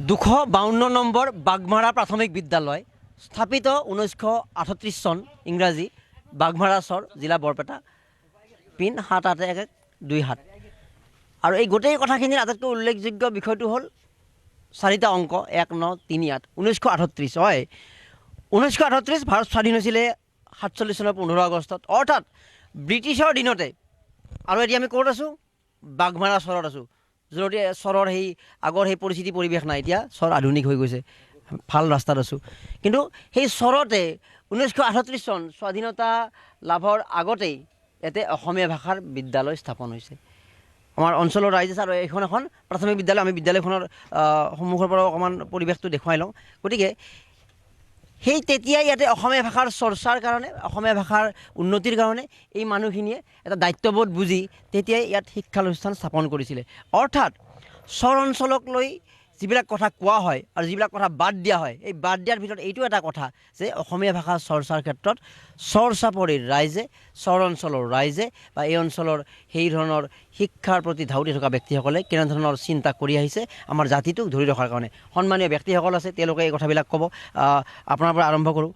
252 number বাগমাৰা প্ৰাথমিক বিদ্যালয় স্থাপিত 1938 চন ইংৰাজী বাগমাৰা চৰ জিলা বৰপেটা পিন 78127 আৰু এই গোটেই কথাখিনিৰ আটাইতকৈ উল্লেখযোগ্য বিষয়টো হ'ল চাৰিটা অংক 1938 1938 হয় 1938 ভাৰত স্বাধীন হৈছিলে 47 চনৰ 15 আগষ্টত অৰ্থাৎ ব্ৰিটিছৰ দিনতে আৰু এতিয়া আমি ক'ত আছোঁ বাগমাৰা চৰত আছোঁ য'ত চৰৰ সেই আগৰ সেই পৰিস্থিতি পৰিৱেশ নাই এতিয়া চৰ আধুনিক হৈ গৈছে ভাল ৰাস্তাত আছোঁ কিন্তু সেই চৰতে 1938 চন স্বাধীনতা লাভৰ আগতেই ইয়াতে অসমীয়া ভাষাৰ বিদ্যালয় স্থাপন হৈছে আমাৰ অঞ্চলৰ ৰাইজে আৰু এইখন এখন প্ৰাথমিক বিদ্যালয় আমি বিদ্যালয়খনৰ সন্মুখৰ পৰা অকণমান পৰিৱেশটো দেখুৱাই লওঁ গতিকে সেই তেতিয়াই ইয়াতে অসমীয়া ভাষাৰ চৰ্চাৰ কাৰণে অসমীয়া ভাষাৰ উন্নতিৰ কাৰণে এই মানুহখিনিয়ে এটা দায়িত্ববোধ বুজি তেতিয়াই ইয়াত শিক্ষানুষ্ঠান স্থাপন কৰিছিলে অৰ্থাৎ চৰ অঞ্চলক লৈ যিবিলাক কথা কোৱা হয় আৰু যিবিলাক কথা বাদ দিয়া হয় এই বাদ দিয়াৰ ভিতৰত এইটো এটা কথা যে অসমীয়া ভাষা চৰ্চাৰ ক্ষেত্ৰত চৰ চাপৰিৰ ৰাইজে চৰ অঞ্চলৰ ৰাইজে বা এই অঞ্চলৰ সেই ধৰণৰ শিক্ষাৰ প্ৰতি ধাউতি থকা ব্যক্তিসকলে কেনেধৰণৰ চিন্তা কৰি আহিছে আমাৰ জাতিটোক ধৰি ৰখাৰ কাৰণে সন্মানীয় ব্যক্তিসকল আছে তেওঁলোকে এই কথাবিলাক ক'ব আপোনাৰ পৰা আৰম্ভ কৰোঁ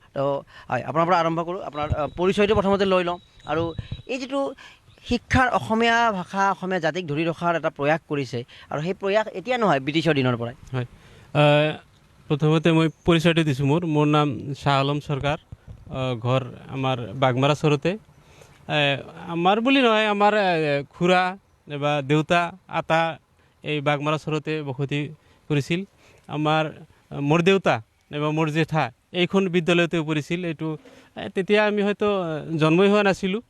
হয় আপোনাৰ পৰা আৰম্ভ কৰোঁ আপোনাৰ পৰিচয়টো প্ৰথমতে লৈ লওঁ আৰু এই যিটো শিক্ষাৰ অসমীয়া ভাষা অসমীয়া জাতিক ধৰি ৰখাৰ এটা প্ৰয়াস কৰিছে আৰু সেই প্ৰয়াস এতিয়া নহয় ব্ৰিটিছৰ দিনৰ পৰাই হয় প্ৰথমতে মই পৰিচয়টো দিছোঁ মোৰ নাম শ্বাহ আলম চৰকাৰ ঘৰ আমাৰ বাগমাৰা চৰতে আমাৰ বুলি নহয় আমাৰ খুৰা বা দেউতা আটা এই বাগমাৰা চৰতে বসতি কৰিছিল আমাৰ মোৰ দেউতা নাইবা মোৰ জেঠা এইখন বিদ্যালয়তে পঢ়িছিল এইটো তেতিয়া আমি হয়তো জন্মই হোৱা নাছিলোঁ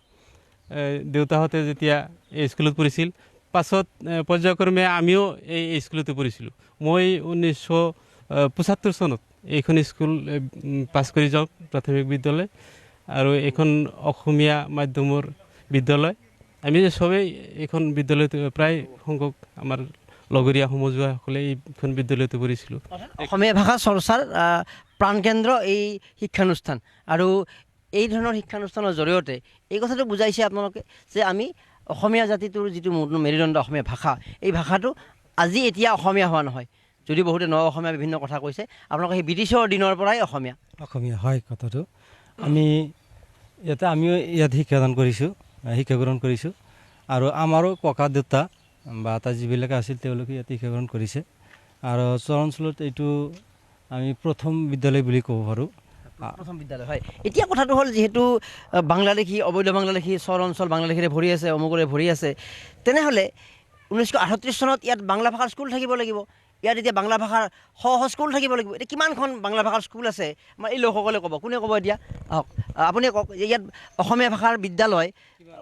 দেউতাহঁতে যেতিয়া এই স্কুলত পঢ়িছিল পাছত পৰ্যায়ক্ৰমে আমিও এই স্কুলতে পঢ়িছিলোঁ মই 1975 চনত এইখন স্কুল পাছ কৰি যাওঁ প্ৰাথমিক বিদ্যালয় আৰু এইখন অসমীয়া মাধ্যমৰ বিদ্যালয় আমি চবেই এইখন বিদ্যালয়তে প্ৰায় সংখ্যক আমাৰ লগৰীয়া সমজুৱাসকলে এইখন বিদ্যালয়তে পঢ়িছিলোঁ অসমীয়া ভাষা চৰ্চাৰ প্ৰাণকেন্দ্ৰ এই শিক্ষানুষ্ঠান আৰু এই ধৰণৰ শিক্ষানুষ্ঠানৰ জৰিয়তে এই কথাটো বুজাইছে আপোনালোকে যে আমি অসমীয়া জাতিটোৰ যিটো মেৰুদণ্ড অসমীয়া ভাষা এই ভাষাটো আজি এতিয়া অসমীয়া হোৱা নহয় যদি বহুতে ন অসমীয়া বিভিন্ন কথা কৈছে আপোনালোকে সেই ব্ৰিটিছৰ দিনৰ পৰাই অসমীয়া হয় কথাটো আমিও ইয়াত শিক্ষা গ্ৰহণ কৰিছোঁ আৰু আমাৰো ককা দেউতা বা তাৰ যিবিলাক আছিল তেওঁলোকে ইয়াত শিক্ষা গ্ৰহণ কৰিছে আৰু চৰ অঞ্চলত এইটো আমি প্ৰথম বিদ্যালয় বুলি ক'ব পাৰোঁ প্ৰথম বিদ্যালয় হয় এতিয়া কথাটো হ'ল যিহেতু বাংলাদেশী অবৈধ বাংলাদেশী চৰ অঞ্চল বাংলাদেশীৰে ভৰি আছে অমুকৰে ভৰি আছে তেনেহ'লে 1938 চনত ইয়াত বাংলা ভাষাৰ স্কুল থাকিব লাগিব ইয়াত এতিয়া বাংলা ভাষাৰ স্কুল থাকিব লাগিব এতিয়া কিমানখন বাংলা ভাষাৰ স্কুল আছে আমাৰ এই লোকসকলে ক'ব কোনে ক'ব এতিয়া আহক আপুনি কওক ইয়াত অসমীয়া ভাষাৰ বিদ্যালয়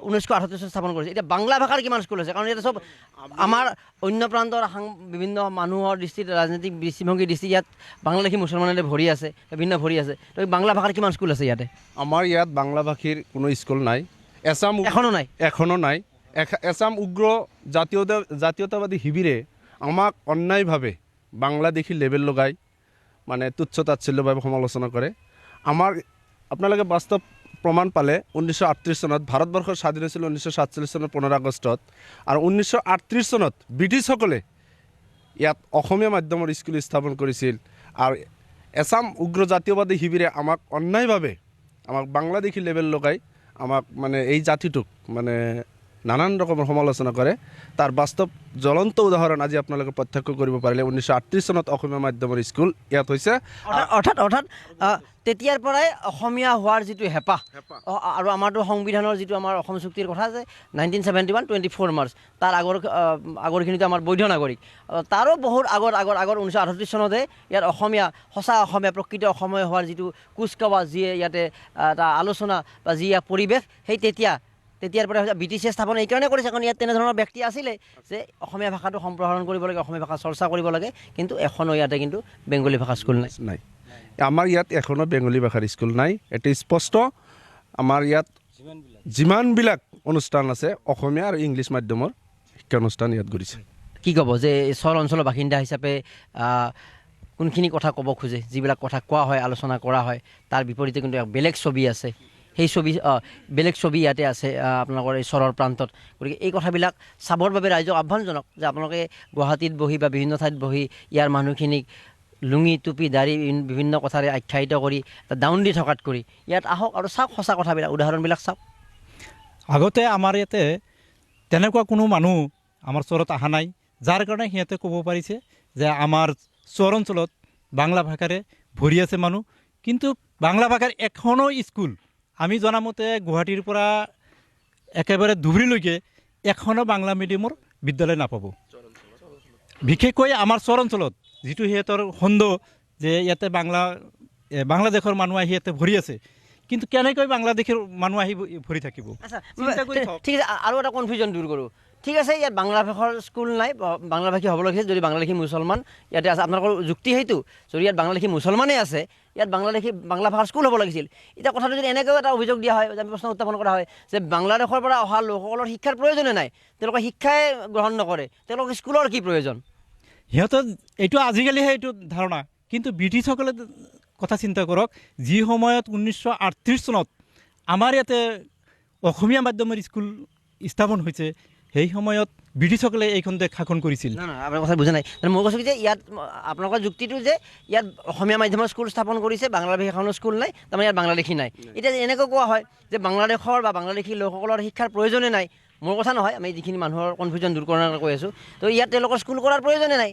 1938 চনত স্থাপন কৰিছে এতিয়া বাংলা ভাষাৰ কিমান স্কুল আছে কাৰণ ইয়াতে চব আমাৰ অন্য প্ৰান্তৰ বিভিন্ন মানুহৰ দৃষ্টিত ৰাজনৈতিক দৃষ্টিভংগীৰ দৃষ্টি ইয়াত বাংলাদেশী মুছলমানেৰে ভৰি আছে বিভিন্ন ভৰি আছে তো বাংলা ভাষাৰ কিমান স্কুল আছে ইয়াতে আমাৰ ইয়াত বাংলা ভাষীৰ কোনো স্কুল নাই এখনো নাই এছাম উগ্ৰ জাতীয়তাবাদী শিবিৰে আমাক অন্যায়ভাৱে বাংলাদেশী লেবেল লগাই মানে তুচ্ছ তাচ্ছিল্যভাৱে সমালোচনা কৰে আমাৰ আপোনালোকে বাস্তৱ প্ৰমাণ পালে 1938 চনত ভাৰতবৰ্ষৰ স্বাধীন হৈছিল 1947 চনৰ 15 আগষ্টত আৰু 1938 চনত ব্ৰিটিছসকলে ইয়াত অসমীয়া মাধ্যমৰ স্কুল স্থাপন কৰিছিল আৰু এছাম উগ্ৰ জাতীয়বাদী শিবিৰে আমাক অন্যায়ভাৱে আমাক বাংলাদেশী লেবেল লগাই আমাক মানে এই জাতিটোক মানে নানান ৰকমৰ সমালোচনা কৰে তাৰ বাস্তৱ জ্বলন্ত উদাহৰণ আজি আপোনালোকে প্ৰত্যক্ষ কৰিব পাৰিলে 1938 চনত অসমীয়া মাধ্যমৰ স্কুল ইয়াত হৈছে অৰ্থাৎ তেতিয়াৰ পৰাই অসমীয়া হোৱাৰ যিটো হেঁপাহ আৰু আমাৰতো সংবিধানৰ যিটো আমাৰ অসম চুক্তিৰ কথা যে 1971 24 মাৰ্চ তাৰ আগৰখিনিতো আমাৰ বৈধ নাগৰিক তাৰো বহুত আগৰ 1938 চনতে ইয়াত অসমীয়া সঁচা অসমীয়া প্ৰকৃত অসমীয়া হোৱাৰ যিটো কুচকাৱাজ যিয়ে ইয়াতে এটা আলোচনা বা যি পৰিৱেশ সেই তেতিয়াৰ পৰা ব্ৰিটিছে স্থাপন এইকাৰণে কৰিছে কাৰণ ইয়াত তেনেধৰণৰ ব্যক্তি আছিলে যে অসমীয়া ভাষাটো সম্প্ৰসাৰণ কৰিব লাগে অসমীয়া ভাষা চৰ্চা কৰিব লাগে কিন্তু এখনো ইয়াতে কিন্তু বেংগলী ভাষাৰ স্কুল নাই আমাৰ ইয়াত এখনো বেংগলী ভাষাৰ স্কুল নাই এটি স্পষ্ট আমাৰ ইয়াত যিমানবিলাক অনুষ্ঠান আছে অসমীয়া আৰু ইংলিছ মাধ্যমৰ শিক্ষানুষ্ঠান ইয়াত কৰিছে কি ক'ব যে চৰ অঞ্চলৰ বাসিন্দা হিচাপে কোনখিনি কথা ক'ব খোজে যিবিলাক কথা কোৱা হয় আলোচনা কৰা হয় তাৰ বিপৰীতে কিন্তু বেলেগ ছবি আছে সেই ছবি বেলেগ ছবি ইয়াতে আছে আপোনালোকৰ এই চৰৰ প্ৰান্তত। গতিকে এই কথাবিলাক চাবৰ বাবে ৰাইজক আহ্বান জনাওক যে আপোনালোকে গুৱাহাটীত বহি বা বিভিন্ন ঠাইত বহি ইয়াৰ মানুহখিনিক লুঙি টুপি দাড়ি বিভিন্ন কথাৰে আখ্যায়িত কৰি ডাউন দি থকাত কৰি ইয়াত আহক আৰু চাওক সঁচা কথাবিলাক, উদাহৰণবিলাক চাওক। আগতে আমাৰ ইয়াতে তেনেকুৱা কোনো মানুহ আমাৰ চহৰত অহা নাই, যাৰ কাৰণে সিহঁতে ক'ব পাৰিছে যে আমাৰ চহৰ অঞ্চলত বাংলা ভাষাৰে ভৰি আছে মানুহ। কিন্তু বাংলা ভাষাৰ এখনো স্কুল আমি জনামতে গুৱাহাটীৰ পৰা একেবাৰে ধুবুৰীলৈকে এখনো বাংলা মিডিয়ামৰ বিদ্যালয় নাপাব। বিশেষকৈ আমাৰ চহৰ অঞ্চলত যিটো সিহঁতৰ সন্দেহ যে ইয়াতে বাংলাদেশৰ মানুহ আহি ইয়াতে ভৰি আছে, কিন্তু কেনেকৈ বাংলাদেশৰ মানুহ আহি ভৰি থাকিব? আচ্ছা ঠিক আছে, আৰু এটা কনফিউজন দূৰ কৰোঁ। ঠিক আছে, ইয়াত বাংলা ভাষাৰ স্কুল নাই, বাংলাভাষী হ'ব লাগিছিল যদি বাংলাদেশী মুছলমান ইয়াতে আছে, আপোনালোকৰ যুক্তি সেইটো। যদি ইয়াত বাংলাদেশী মুছলমানেই আছে, ইয়াত বাংলা ভাষাৰ স্কুল হ'ব লাগিছিল। এতিয়া কথাটো যদি এনেকৈও এটা অভিযোগ দিয়া হয়, প্ৰশ্ন উত্থাপন কৰা হয় যে বাংলাদেশৰ পৰা অহা লোকসকলৰ শিক্ষাৰ প্ৰয়োজনে নাই, তেওঁলোকে শিক্ষাই গ্ৰহণ নকৰে, তেওঁলোকৰ স্কুলৰ কি প্ৰয়োজন? সিহঁতৰ এইটো আজিকালিহে এইটো ধাৰণা, কিন্তু ব্ৰিটিছসকলে কথা চিন্তা কৰক, যি সময়ত 1938 চনত আমাৰ ইয়াতে অসমীয়া মাধ্যমৰ স্কুল স্থাপন হৈছে, সেই সময়ত ব্ৰিটিছসকলে এইখন দেশ শাসন কৰিছিল। নহয়, আপোনাৰ কথা বুজা নাই। মই কৈছোঁ যে ইয়াত আপোনালোকৰ যুক্তিটো যে ইয়াত অসমীয়া মাধ্যমৰ স্কুল স্থাপন কৰিছে, বাংলাদেশী এখনো স্কুল নাই, তাৰমানে ইয়াত বাংলাদেশী নাই। এতিয়া এনেকৈ কোৱা হয় যে বাংলাদেশৰ বা বাংলাদেশী লোকসকলৰ শিক্ষাৰ প্ৰয়োজনে নাই, মোৰ কথা নহয়, আমি যিখিনি মানুহৰ কনফিউজন দূৰ কৰাৰ কৈ আছোঁ। তো ইয়াত তেওঁলোকৰ স্কুল কৰাৰ প্ৰয়োজনে নাই,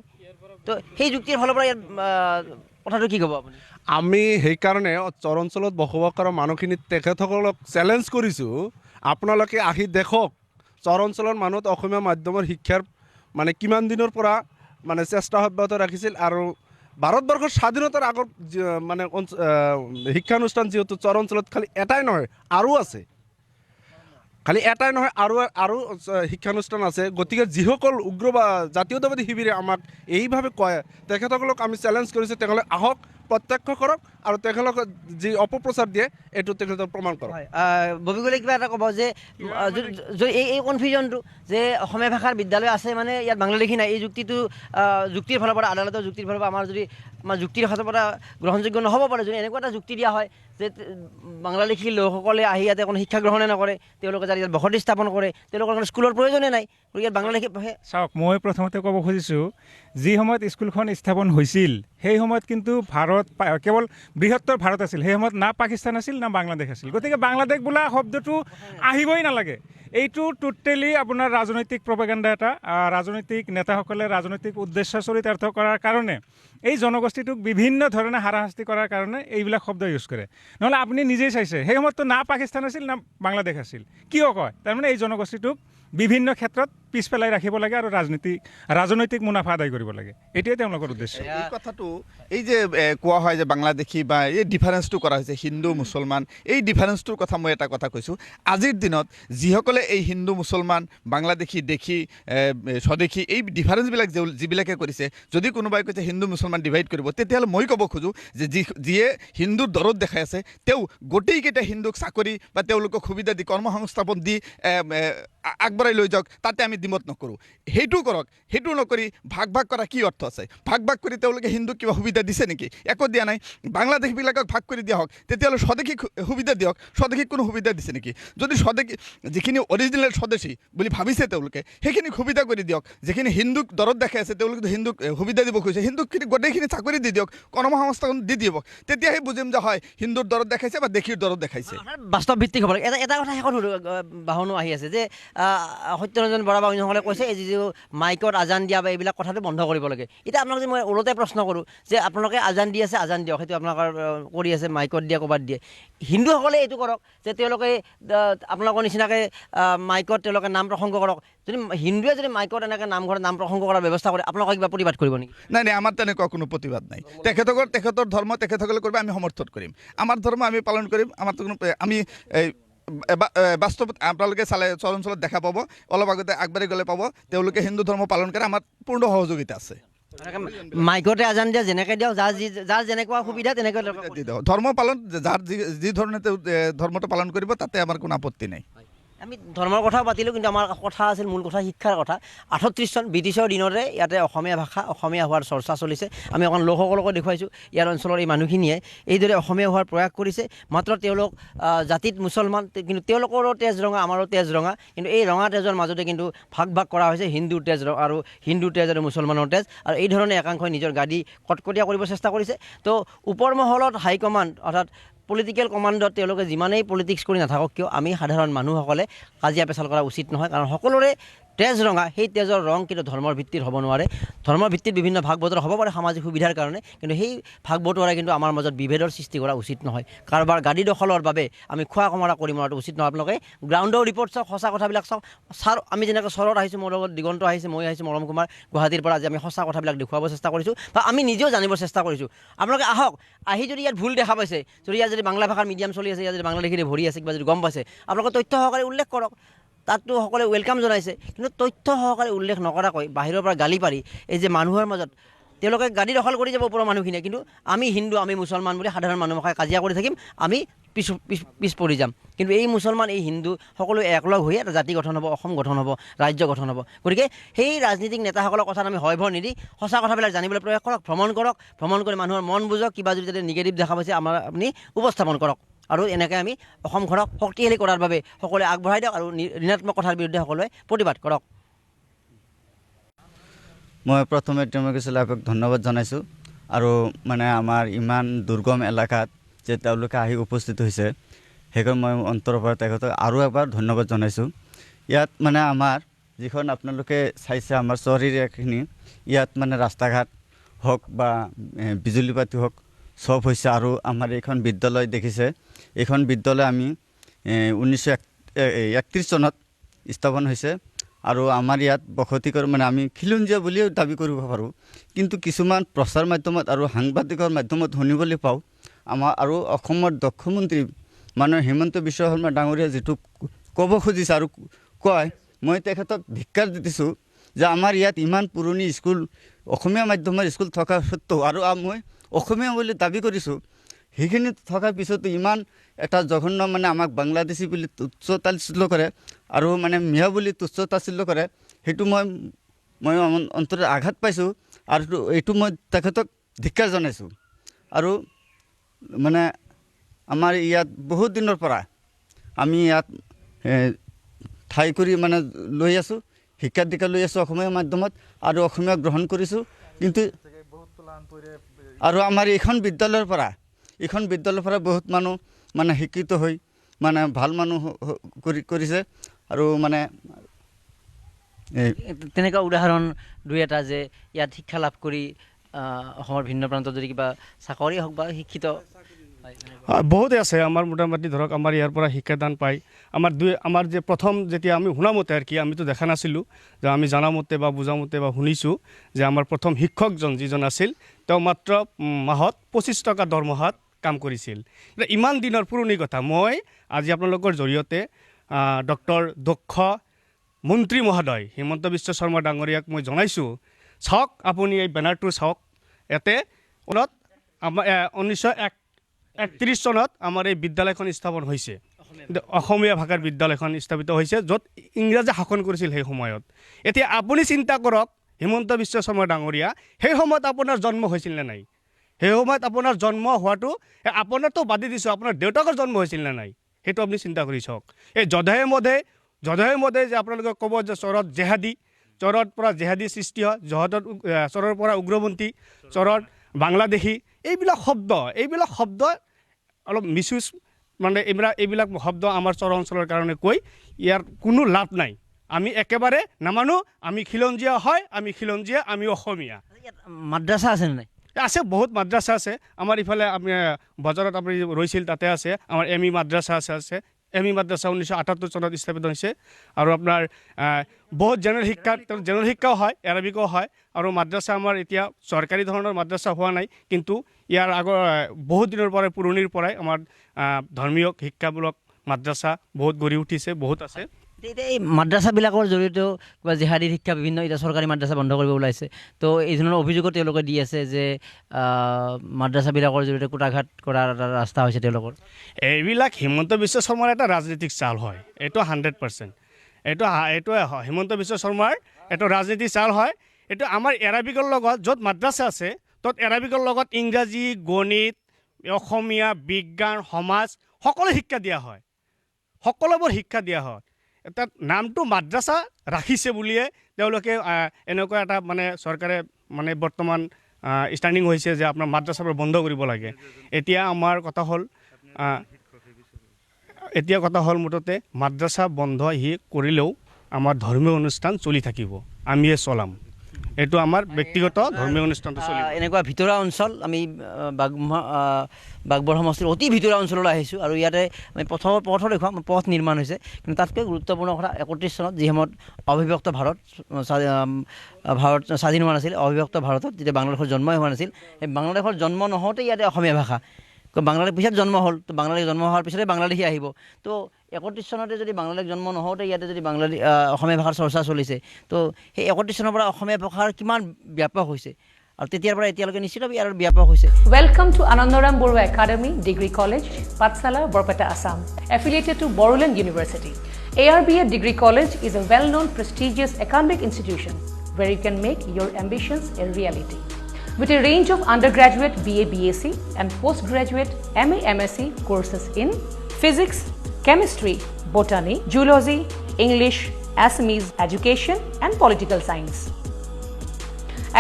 তো সেই যুক্তিৰ ফালৰ পৰা ইয়াত কথাটো কি ক'ব আপুনি? আমি সেইকাৰণে চৰ অঞ্চলত বসবাস কৰা মানুহখিনি তেখেতসকলক চেলেঞ্জ কৰিছোঁ, আপোনালোকে আহি দেখক চৰ অঞ্চলৰ মানুহত অসমীয়া মাধ্যমৰ শিক্ষাৰ মানে কিমান দিনৰ পৰা মানে চেষ্টা অব্যাহত ৰাখিছিল। আৰু ভাৰতবৰ্ষৰ স্বাধীনতাৰ আগত মানে শিক্ষানুষ্ঠান যিহেতু চৰ অঞ্চলত খালি এটাই নহয় আৰু আছে, খালি এটাই নহয় আৰু শিক্ষানুষ্ঠান আছে। গতিকে যিসকল উগ্ৰ বা জাতীয়তাবাদী শিবিৰে আমাক এইভাৱে কয়, তেখেতসকলক আমি চেলেঞ্জ কৰিছোঁ, তেখেতসকলে আহক, প্ৰত্যক্ষ কৰক, আৰু তেখেতলোকে যি অপপ্ৰচাৰ দিয়ে এইটো তেখেতক প্ৰমাণ কৰক। ববি গ'লে কিবা এটা ক'ব যে এই কনফিউজনটো যে অসমীয়া ভাষাৰ বিদ্যালয় আছে মানে ইয়াত বাংলাদেশী নাই, এই যুক্তিৰ ফালৰ পৰা, আদালতৰ যুক্তিৰ ফালৰ পৰা আমাৰ যুক্তিৰ ফালৰ পৰা গ্ৰহণযোগ্য নহ'ব পাৰে। যদি এনেকুৱা এটা যুক্তি দিয়া হয় যে বাংলাদেশী লোকসকলে আহি ইয়াতে কোনো শিক্ষা গ্ৰহণে নকৰে, তেওঁলোকে যাতে ইয়াত বসতি স্থাপন কৰে, তেওঁলোকৰ কাৰণে স্কুলৰ প্ৰয়োজনে নাই, গতিকে ইয়াত বাংলাদেশী। চাওক, মই প্ৰথমতে ক'ব খুজিছোঁ, যি সময়ত স্কুলখন স্থাপন হৈছিল সেই সময়ত কিন্তু কেৱল বৃহত্তৰ ভাৰত আছিল, সেই সময়ত না পাকিস্তান আছিল না বাংলাদেশ আছিল। গতিকে বাংলাদেশ বোলা শব্দটো আহিবই নালাগে। এইটো টোটেলি আপোনাৰ ৰাজনৈতিক প্ৰপাগাণ্ডা এটা, ৰাজনৈতিক নেতাসকলে ৰাজনৈতিক উদ্দেশ্য চৰিতাৰ্থ কৰাৰ কাৰণে এই জনগোষ্ঠীটোক বিভিন্ন ধৰণে হাৰাশাস্তি কৰাৰ কাৰণে এইবিলাক শব্দ ইউজ কৰে। নহ'লে আপুনি নিজেই চাইছে, সেই সময়ততো না পাকিস্তান আছিল না বাংলাদেশ আছিল। কিয় কয়? তাৰমানে এই জনগোষ্ঠীটোক বিভিন্ন ক্ষেত্ৰত পিছ পেলাই ৰাখিব লাগে আৰু ৰাজনৈতিক মুনাফা আদায় কৰিব লাগে, এইটোৱে তেওঁলোকৰ উদ্দেশ্য। এই কথাটো এই যে কোৱা হয় যে বাংলাদেশী বা এই ডিফাৰেঞ্চটো কৰা হৈছে হিন্দু মুছলমান, এই ডিফাৰেঞ্চটোৰ কথা মই এটা কথা কৈছোঁ। আজিৰ দিনত যিসকলে এই হিন্দু মুছলমান বাংলাদেশী দেখি স্বদেশী এই ডিফাৰেঞ্চবিলাক যিবিলাকে কৰিছে, যদি কোনোবাই কৈছে হিন্দু মুছলমান ডিভাইড কৰিব, তেতিয়াহ'লে মই ক'ব খোজোঁ যে যিয়ে হিন্দুৰ দৰত দেখাই আছে, তেওঁ গোটেইকেইটা হিন্দুক চাকৰি বা তেওঁলোকক সুবিধা দি কৰ্মসংস্থাপন দি আগবঢ়াই লৈ যাওক, তাতে আমি দ্বিমত নকৰোঁ। সেইটো কৰক, সেইটো নকৰি ভাগ কৰা কি অৰ্থ আছে? ভাগ কৰি তেওঁলোকে হিন্দুক কিবা সুবিধা দিছে নেকি? একো দিয়া নাই। বাংলাদেশবিলাকক ভাগ কৰি দিয়া হওক, তেতিয়াহ'লে স্বদেশীক সুবিধা দিয়ক। স্বদেশীক কোনো সুবিধা দিছে নেকি? যদি স্বদেশী যিখিনি অৰিজিনেল স্বদেশী বুলি ভাবিছে তেওঁলোকে, সেইখিনি সুবিধা কৰি দিয়ক। যিখিনি হিন্দুক দৰত দেখাই আছে, তেওঁলোকে হিন্দুক সুবিধা দিব খুজিছে, হিন্দুকখিনি গোটেইখিনি চাকৰি দি দিয়ক, কৰ্মসংস্থাপন দি দিব, তেতিয়াহে বুজিম যে হয় হিন্দুৰ দৰত দেখাইছে বা দেশীৰ দৰত দেখাইছে। বাস্তৱ ভিত্তিক হ'ব লাগে। এটা কথা শেষত বাহনো আহি আছে যে সত্যৰঞ্জন বৰা বা অন্যসকলে কৈছে এই যিটো মাইকত আজান দিয়া বা এইবিলাক কথাটো বন্ধ কৰিব লাগে। এতিয়া আপোনালোকে মই ওলতে প্ৰশ্ন কৰোঁ যে আপোনালোকে আজান দি আছে, আজান দিয়ক, সেইটো আপোনালোকৰ কৰি আছে, মাইকত দিয়ে, ক'ৰবাত দিয়ে। হিন্দুসকলে এইটো কৰক যে তেওঁলোকে আপোনালোকৰ নিচিনাকৈ মাইকত তেওঁলোকে নাম প্ৰসংগ কৰক। যদি হিন্দুৱে যদি মাইকত এনেকৈ নামঘৰত নাম প্ৰসংগ কৰাৰ ব্যৱস্থা কৰে, আপোনালোকে কিবা প্ৰতিবাদ কৰিব নেকি? নাই, আমাৰ তেনেকুৱা কোনো প্ৰতিবাদ নাই। তেখেতৰ ধৰ্ম তেখেতসকলে কৰিব, আমি সমৰ্থন কৰিম। আমাৰ ধৰ্ম আমি পালন কৰিম। আমাৰ আমি বাস্তৱত আপোনালোকে চালে চৰ অঞ্চলত দেখা পাব, অলপ আগতে আগবাঢ়ি গ'লে পাব, তেওঁলোকে হিন্দু ধৰ্ম পালন কৰে, আমাৰ পূৰ্ণ সহযোগিতা আছে। মাইকতে আজান দিয়া, যেনেকৈ দিয়ক, যাৰ যেনেকুৱা সুবিধা তেনেকৈ ধৰ্ম পালন, যাৰ যি ধৰণে তেওঁ ধৰ্মটো পালন কৰিব, তাতে আমাৰ কোনো আপত্তি নাই। আমি ধৰ্মৰ কথাও পাতিলোঁ, কিন্তু আমাৰ কথা আছিল মূল কথা শিক্ষাৰ কথা। 38 চন ব্ৰিটিছৰ দিনতে ইয়াতে অসমীয়া ভাষা, অসমীয়া হোৱাৰ চৰ্চা চলিছে। আমি অকণ লোকসকলকো দেখুৱাইছোঁ, ইয়াৰ অঞ্চলৰ এই মানুহখিনিয়ে এইদৰে অসমীয়া হোৱাৰ প্ৰয়াস কৰিছে। মাত্ৰ তেওঁলোক জাতিত মুছলমান, কিন্তু তেওঁলোকৰো তেজ ৰঙা, আমাৰো তেজ ৰঙা, কিন্তু এই ৰঙা তেজৰ মাজতে কিন্তু ভাগ ভাগ কৰা হৈছে হিন্দুৰ তেজ আৰু হিন্দুৰ তেজ আৰু মুছলমানৰ তেজ। আৰু এই ধৰণে একাংশই নিজৰ গাদী কটকটীয়া কৰিব চেষ্টা কৰিছে। তো ওপৰ মহলত হাইকমাণ্ড অৰ্থাৎ পলিটিকেল কমাণ্ডত তেওঁলোকে যিমানেই পলিটিক্স কৰি নাথাকক কিয়, আমি সাধাৰণ মানুহসকলে কাজিয়া পেচাল কৰা উচিত নহয়। কাৰণ সকলোৰে তেজ ৰঙা, সেই তেজৰ ৰং কিন্তু ধৰ্মৰ ভিত্তিত হ'ব নোৱাৰে। ধৰ্মৰ ভিত্তিত বিভিন্ন ভাগ বতৰা হ'ব পাৰে সামাজিক সুবিধাৰ কাৰণে, কিন্তু সেই ভাগ বতৰাই কিন্তু আমাৰ মাজত বিভেদৰ সৃষ্টি কৰা উচিত নহয়। কাৰোবাৰ গাদী দখলৰ বাবে আমি খোৱা কমৰা কৰি মৰাটো উচিত নহয়। আপোনালোকে গ্ৰাউণ্ডৰ ৰিপৰ্ট চাওক, সঁচা কথাবিলাক চাওক। ছাৰ, আমি যেনেকৈ চৰত আহিছোঁ, মোৰ লগত দিগন্ত আহিছে, মই আহিছোঁ মৰম কুমাৰ গুৱাহাটীৰ পৰা, আজি আমি সঁচা কথাবিলাক দেখুৱাব চেষ্টা কৰিছোঁ বা আমি নিজেও জানিব চেষ্টা কৰিছোঁ। আপোনালোকে আহক, আহি যদি ইয়াত ভুল দেখা পাইছে, যদি ইয়াত যদি বাংলা ভাষাৰ মিডিয়াম চলি আছে, ইয়াত যদি বাংলাদেশীৰে ভৰি আছে, কিবা যদি গম পাইছে, আপোনালোকে তথ্য সহকাৰে উল্লেখ কৰক। তাততো সকলোৱে ৱেলকাম জনাইছে, কিন্তু তথ্য সহকাৰে উল্লেখ নকৰাকৈ বাহিৰৰ পৰা গালি পাৰি এই যে মানুহৰ মাজত তেওঁলোকে গাদী দখল কৰি যাব ওপৰৰ মানুহখিনিয়ে, কিন্তু আমি হিন্দু, আমি মুছলমান বুলি সাধাৰণ মানুহৰ কাজিয়া কৰি থাকিম, আমি পিছ পৰি যাম। কিন্তু এই মুছলমান, এই হিন্দু সকলো একলগ হৈ এটা জাতি গঠন হ'ব, অসম গঠন হ'ব, ৰাজ্য গঠন হ'ব। গতিকে সেই ৰাজনীতিক নেতাসকলৰ কথাত আমি হয় ভৰ নিদি সঁচা কথাবিলাক জানিবলৈ প্ৰয়াস কৰক, ভ্ৰমণ কৰক, ভ্ৰমণ কৰি মানুহৰ মন বুজক, কিবা যদি তাতে নিগেটিভ দেখা পাইছে আপুনি উপস্থাপন কৰক। আৰু এনেকৈ আমি অসমখনক শক্তিশালী কৰাৰ বাবে সকলোৱে আগবঢ়াই দিয়ক আৰু ঋণাত্মক কথাৰ বিৰুদ্ধে সকলোৱে প্ৰতিবাদ কৰক। মই প্ৰথমে তেওঁলোকক ধন্যবাদ জনাইছোঁ। আৰু মানে আমাৰ ইমান দুৰ্গম এলেকাত যে তেওঁলোকে আহি উপস্থিত হৈছে, সেইকাৰণে মই অন্তৰৰ পৰা তেখেতক আৰু এবাৰ ধন্যবাদ জনাইছোঁ। ইয়াত মানে আমাৰ যিখন আপোনালোকে চাইছে আমাৰ চহৰ এৰিয়াখিনি, ইয়াত মানে ৰাস্তা ঘাট হওক বা বিজুলী বাতি হওক চব হৈছে। আৰু আমাৰ এইখন বিদ্যালয় দেখিছে, এইখন বিদ্যালয় আমি 1931 চনত স্থাপন হৈছে। আৰু আমাৰ ইয়াত বসতি কৰি মানে আমি খিলঞ্জীয়া বুলিও দাবী কৰিব পাৰোঁ, কিন্তু কিছুমান প্ৰচাৰ মাধ্যমত আৰু সাংবাদিকৰ মাধ্যমত শুনিবলৈ পাওঁ আমাৰ আৰু অসমৰ দক্ষ মন্ত্ৰী মানে হিমন্ত বিশ্ব শৰ্মা ডাঙৰীয়া যিটো ক'ব খুজিছে আৰু কয়, মই তেখেতক ধিক্কাৰ দিছোঁ যে আমাৰ ইয়াত ইমান পুৰণি স্কুল, অসমীয়া মাধ্যমৰ স্কুল থকা সত্ত্বেও আৰু মই অসমীয়া বুলি দাবী কৰিছোঁ, সেইখিনি থকাৰ পিছতো ইমান এটা জঘন্য মানে আমাক বাংলাদেশী বুলি তুচ্ছ তাচ্ছিল্য কৰে আৰু মানে মিয়া বুলি তুচ্ছ তাচ্ছিল্য কৰে, সেইটো মই অন্তৰত আঘাত পাইছোঁ। আৰু এইটো মই তেখেতক ধিক্কাৰ জনাইছোঁ। আৰু মানে আমাৰ ইয়াত বহুত দিনৰ পৰা আমি ইয়াত ঠাই কৰি মানে লৈ আছোঁ, শিক্ষা দীক্ষা লৈ আছোঁ অসমীয়া মাধ্যমত আৰু অসমীয়া গ্ৰহণ কৰিছোঁ। কিন্তু আৰু আমাৰ এইখন বিদ্যালয়ৰ পৰা বহুত মানুহ মানে শিক্ষিত হৈ মানে ভাল মানুহ কৰিছে। আৰু মানে তেনেকুৱা উদাহৰণ দুই এটা যে ইয়াত শিক্ষা লাভ কৰি অসমৰ ভিন্ন প্ৰান্তত যদি কিবা চাকৰি হওক বা শিক্ষিত বহুতে আছে। আমাৰ মোটামুটি ধৰক আমাৰ ইয়াৰ পৰা শিক্ষাদান পায়। আমাৰ যে প্ৰথম যেতিয়া আমি শুনামতে আৰু কি, আমিতো দেখা নাছিলোঁ, যে আমি জানামতে বা বুজামতে বা শুনিছোঁ যে আমাৰ প্ৰথম শিক্ষকজন যিজন আছিল, তেওঁ মাত্ৰ মাহত 25 টকা দৰমহাত কাম কৰিছিল। ইমান দিনৰ পুৰণি কথা। মই আজি আপোনালোকৰ জৰিয়তে ডক্টৰ দক্ষ মন্ত্ৰী মহোদয় হিমন্ত বিশ্ব শৰ্মা ডাঙৰীয়াক মই জনাইছোঁ, চাওক আপুনি এই বেনাৰটো চাওক, ইয়াতে আমাৰ 1931 চনত আমাৰ এই বিদ্যালয়খন স্থাপন হৈছে, অসমীয়া ভাষাৰ বিদ্যালয়খন স্থাপিত হৈছে, য'ত ইংৰাজে শাসন কৰিছিল সেই সময়ত। এতিয়া আপুনি চিন্তা কৰক, হিমন্ত বিশ্ব শৰ্মা ডাঙৰীয়া সেই সময়ত আপোনাৰ জন্ম হৈছিল নে নাই? সেই সময়ত আপোনাৰ জন্ম হোৱাটো আপোনাৰতো বাদে দিছোঁ, আপোনাৰ দেউতাকৰ জন্ম হৈছিল নে নাই সেইটো আপুনি চিন্তা কৰি চাওক। এই যধে মধে যে আপোনালোকে ক'ব যে চৰত জেহাদী, চৰৰ পৰা জেহাদী সৃষ্টি হয়, চৰৰ পৰা উগ্ৰপন্থী, চৰত বাংলাদেশী, এইবিলাক শব্দ অলপ মিছইউজ মানে এইবিলাক শব্দ আমাৰ চৰ অঞ্চলৰ কাৰণে কৈ ইয়াৰ কোনো লাভ নাই। আমি একেবাৰে নামানো, আমি খিলঞ্জীয়া হয়, আমি অসমীয়া। মাদ্ৰাছা আছে নাই? আছে, বহুত মাদ্ৰাছা আছে। আমাৰ ইফালে আমি বজাৰত আপুনি ৰৈছিল তাতে আছে, আমাৰ ME মাদ্ৰাছা আছে। ME মাদ্ৰাছা 1978 চনত স্থাপিত হৈছে। আৰু আপোনাৰ বহুত জেনেৰেল শিক্ষাও হয়, এৰাবিকো হয়। আৰু মাদ্ৰাছা আমাৰ এতিয়া চৰকাৰী ধৰণৰ মাদ্ৰাছা হোৱা নাই, কিন্তু ইয়াৰ আগৰ বহুত দিনৰ পৰাই পুৰণিৰ পৰাই আমাৰ ধৰ্মীয় শিক্ষামূলক মাদ্ৰাছা বহুত গঢ়ি উঠিছে, বহুত আছে। এতিয়া এই মাদ্ৰাছাবিলাকৰ জৰিয়তেও কিবা জেহাদী শিক্ষা বিভিন্ন এতিয়া চৰকাৰী মাদ্ৰাছা বন্ধ কৰিব ওলাইছে তো এই ধৰণৰ অভিযোগো তেওঁলোকে দি আছে যে মাদ্ৰাছাবিলাকৰ জৰিয়তে কুটাঘাত কৰাৰ এটা ৰাস্তা হৈছে তেওঁলোকৰ। এইবিলাক হিমন্ত বিশ্ব শৰ্মাৰ এটা ৰাজনীতিক চাল হয়, এইটো 100%। এইটো হিমন্ত বিশ্ব শৰ্মাৰ এইটো ৰাজনীতিক চাল হয়। এইটো আমাৰ এৰাবিকৰ লগত য'ত মাদ্ৰাছা আছে ত'ত এৰাবিকৰ লগত ইংৰাজী, গণিত, অসমীয়া, বিজ্ঞান, সমাজ সকলো শিক্ষা দিয়া হয়, সকলোবোৰ শিক্ষা দিয়া হয়। তাত নামটো মাদ্ৰাছা ৰাখিছে বুলিয়ে তেওঁলোকে এনেকুৱা এটা মানে চৰকাৰে মানে বৰ্তমান ষ্টাৰ্টিং হৈছে যে আপোনাৰ মাদ্ৰাছাবোৰ বন্ধ কৰিব লাগে। এতিয়া আমাৰ কথা হ'ল মুঠতে মাদ্ৰাছা বন্ধ কৰিলেও আমাৰ ধৰ্মীয় অনুষ্ঠান চলি থাকিব, আমিয়ে চলাম। এইটো আমাৰ ব্যক্তিগত ধৰ্মীয় অনুষ্ঠানটো চলিব। এনেকুৱা ভিতৰুৱা অঞ্চল আমি বাগবৰ সমষ্টিৰ অতি ভিতৰুৱা অঞ্চললৈ আহিছোঁ আৰু ইয়াতে আমি পথৰ দেখুৱাম, পথ নিৰ্মাণ হৈছে। কিন্তু তাতকৈ গুৰুত্বপূৰ্ণ কথা 31 চনত যি সময়ত অবিভক্ত ভাৰত স্বাধীন হোৱা নাছিল, অবিভক্ত ভাৰতত যেতিয়া বাংলাদেশৰ জন্মই হোৱা নাছিল, সেই বাংলাদেশৰ জন্ম নহওঁতে ইয়াতে অসমীয়া ভাষা, বাংলাদেশ পিছত জন্ম হ'ল, তো বাংলাদেশ জন্ম হোৱাৰ পিছতে বাংলাদেশী আহিব। তো 31 চনতে যদি বাংলাদেশ জন্ম নহওঁতে ইয়াতে যদি অসমীয়া ভাষাৰ চৰ্চা চলিছে, তো সেই 31 চনৰ পৰা অসমীয়া ভাষাৰ কিমান ব্যাপক হৈছে আৰু তেতিয়াৰ পৰা এতিয়ালৈকে নিশ্চিতভাৱে ইয়াৰ ব্যাপক হৈছে। Welcome to Anandaram Borua Academy, Degree College, Pathsala, Borpeta, Assam. Affiliated to Boruland University, ARBA Degree College is a well-known prestigious academic institution where you can make your ambitions a reality. With a range of undergraduate BA, BSc and postgraduate MA, MSc courses in physics, chemistry, botany, zoology, English, Assamese, education and political science.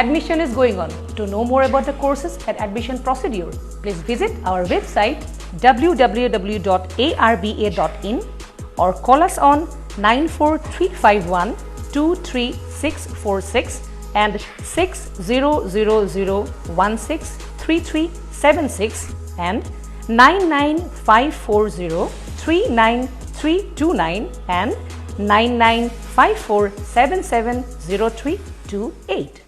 Admission is going on. To know more about the courses and admission procedure, please visit our website www.arba.in or call us on 94351 23646 and 6000163376 and 99540 39329 and 9954770328.